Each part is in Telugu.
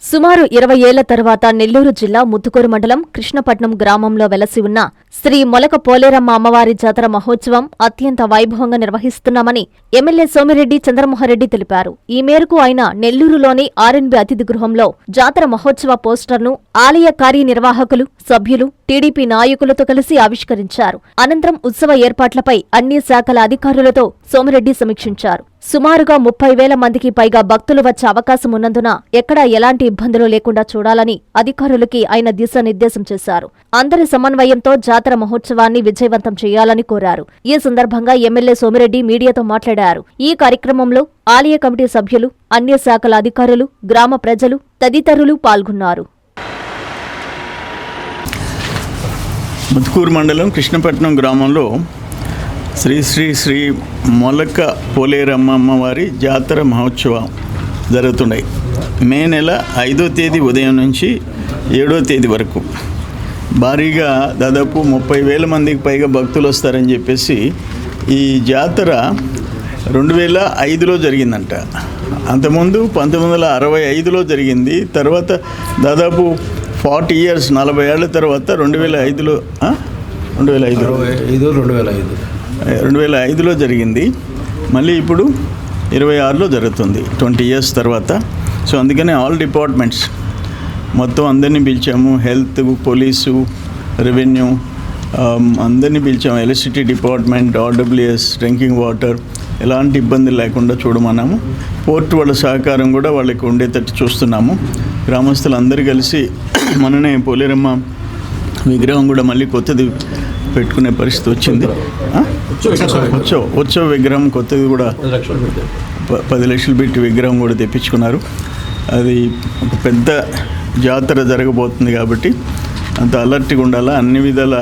సుమారు 20 ఏళ్ల తర్వాత నెల్లూరు జిల్లా ముత్తుకూరు మండలం కృష్ణపట్నం గ్రామంలో వెలసి ఉన్న శ్రీ మొలక పోలేరమ్మ అమ్మవారి జాతర మహోత్సవం అత్యంత వైభవంగా నిర్వహిస్తున్నామని ఎమ్మెల్యే సోమిరెడ్డి చంద్రమోహన్రెడ్డి తెలిపారు. ఈ మేరకు ఆయన నెల్లూరులోని ఆర్ఎన్బి అతిథి గృహంలో జాతర మహోత్సవ పోస్టర్ను ఆలయ కార్యనిర్వాహకులు, సభ్యులు, టీడీపీ నాయకులతో కలిసి ఆవిష్కరించారు. అనంతరం ఉత్సవ ఏర్పాట్లపై అన్ని శాఖల అధికారులతో సోమిరెడ్డి సమీక్షించారు. సుమారుగా 30,000 మందికి పైగా భక్తులు వచ్చే అవకాశం ఉన్నందున ఎక్కడా ఎలాంటి ఇబ్బందులు లేకుండా చూడాలని అధికారులకి ఆయన దిశానిర్దేశం చేశారు. అందరి సమన్వయంతో జాతర మహోత్సవాన్ని విజయవంతం చేయాలని కోరారు. ఈ సందర్భంగా ఎమ్మెల్యే సోమిరెడ్డి మీడియాతో మాట్లాడారు. ఈ కార్యక్రమంలో ఆలయ కమిటీ సభ్యులు, అన్ని శాఖల అధికారులు, గ్రామ ప్రజలు తదితరులు పాల్గొన్నారు. ముత్తుకూరు మండలం కృష్ణపట్నం గ్రామంలో శ్రీ శ్రీ శ్రీ మొలక పోలేరమ్మ అమ్మవారి జాతర మహోత్సవం జరుగుతున్నాయి. మే నెల 5వ తేదీ ఉదయం నుంచి 7వ తేదీ వరకు భారీగా దాదాపు 30,000 మందికి పైగా భక్తులు వస్తారని చెప్పేసి ఈ జాతర 2005లో జరిగిందంట. అంతకుముందు 1965లో జరిగింది. తర్వాత దాదాపు 40 years 40 ఏళ్ల తర్వాత 2005లో జరిగింది. మళ్ళీ ఇప్పుడు 26లో జరుగుతుంది, 20 years తర్వాత. సో అందుకనే ఆల్ డిపార్ట్మెంట్స్ మొత్తం అందరినీ పిలిచాము. హెల్త్, పోలీసు, రెవెన్యూ అందరినీ పిలిచాము. Electricity department, RWS, drinking water ఎలాంటి ఇబ్బంది లేకుండా చూడమన్నాము. పోర్ట్ వాళ్ళ సహకారం కూడా వాళ్ళకి ఉండేటట్టు చూస్తున్నాము. గ్రామస్తులు అందరూ కలిసి మననే పోలేరమ్మ విగ్రహం కూడా మళ్ళీ కొత్తది పెట్టుకునే పరిస్థితి వచ్చింది. ఉత్సవ విగ్రహం కొత్తది కూడా 10 లక్షలు పెట్టి విగ్రహం కూడా తెప్పించుకున్నారు. అది ఒక పెద్ద జాతర జరగబోతుంది కాబట్టి అంత అలర్ట్గా ఉండాలా, అన్ని విధాల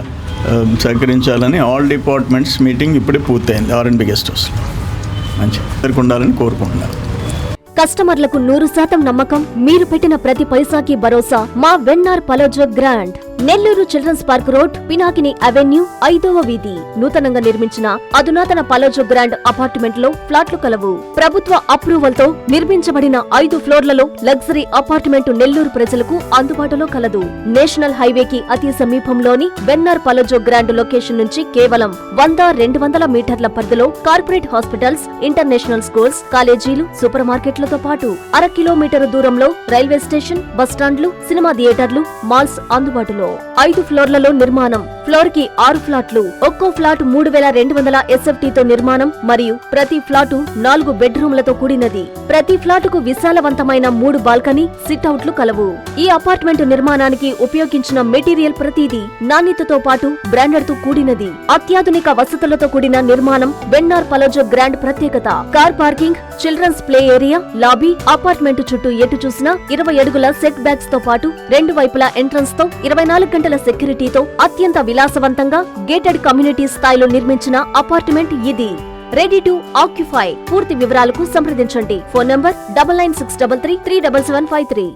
సహకరించాలని ఆల్ డిపార్ట్మెంట్స్ మీటింగ్ ఇప్పుడే పూర్తయింది ఆర్ఎన్బి గెస్ట్ హౌస్లో. మంచిగా ఉండాలని కోరుకుంటున్నారు. కస్టమర్లకు 100% నమ్మకం, మీరు పెట్టిన ప్రతి పైసాకి భరోసా. మా వెన్నార్ పలోజో Grand, Nellore children's park road, Pinakini avenue, 5వ వీధి. నూతనంగా నిర్మించిన అధునాతన పలోజో గ్రాండ్ అపార్ట్మెంట్ లో ఫ్లాట్లు కలవు. ప్రభుత్వ అప్రూవల్ తో నిర్మించబడిన 5 ఫ్లోర్లలో లగ్జరీ అపార్ట్మెంట్ నెల్లూరు ప్రజలకు అందుబాటులో కలదు. నేషనల్ హైవేకి అతి సమీపంలోని వెన్నార్ పలోజో గ్రాండ్ లొకేషన్ నుంచి కేవలం 100-200 మీటర్ల పరిధిలో కార్పొరేట్ హాస్పిటల్స్, ఇంటర్నేషనల్ స్కూల్స్, కాలేజీలు, సూపర్ మార్కెట్లతో పాటు 1/2 కిలోమీటర్ దూరంలో రైల్వే స్టేషన్, బస్టాండ్లు, సినిమా థియేటర్లు, మాల్స్ అందుబాటులో. 5 ఫ్లోర్లలో నిర్మాణం. ఫ్లోర్ కి 6 ఫ్లాట్లు. ఒక్కో ఫ్లాట్ 3,200 SFT తో నిర్మాణం మరియు ప్రతి ఫ్లాటు 4 బెడ్రూమ్లతో కూడినది. ప్రతి ఫ్లాటుకు విశాలవంతమైన 3 బాల్కనీ, సిట్అవుట్లు కలవు. ఈ అపార్ట్మెంట్ నిర్మాణానికి ఉపయోగించిన మెటీరియల్ ప్రతిదీ నాణ్యతతో పాటు బ్రాండెడ్ తో కూడినది. అత్యాధునిక వసతులతో కూడిన నిర్మాణం వెన్నార్ పలోజో గ్రాండ్ ప్రత్యేకత. Car parking, children's play area, lobby, apartment చుట్టూ ఎటు చూసినా 20 అడుగుల సెట్ బ్యాక్స్ తో పాటు 2 వైపులా ఎంట్రన్స్ తో 24 గంటల సెక్యూరిటీతో అత్యంత విలాసవంతంగా గేటెడ్ కమ్యూనిటీ స్థాయిలో నిర్మించిన అపార్ట్మెంట్ ఇది. Ready to occupy. పూర్తి వివరాలకు సంప్రదించండి. Phone number 9963337753.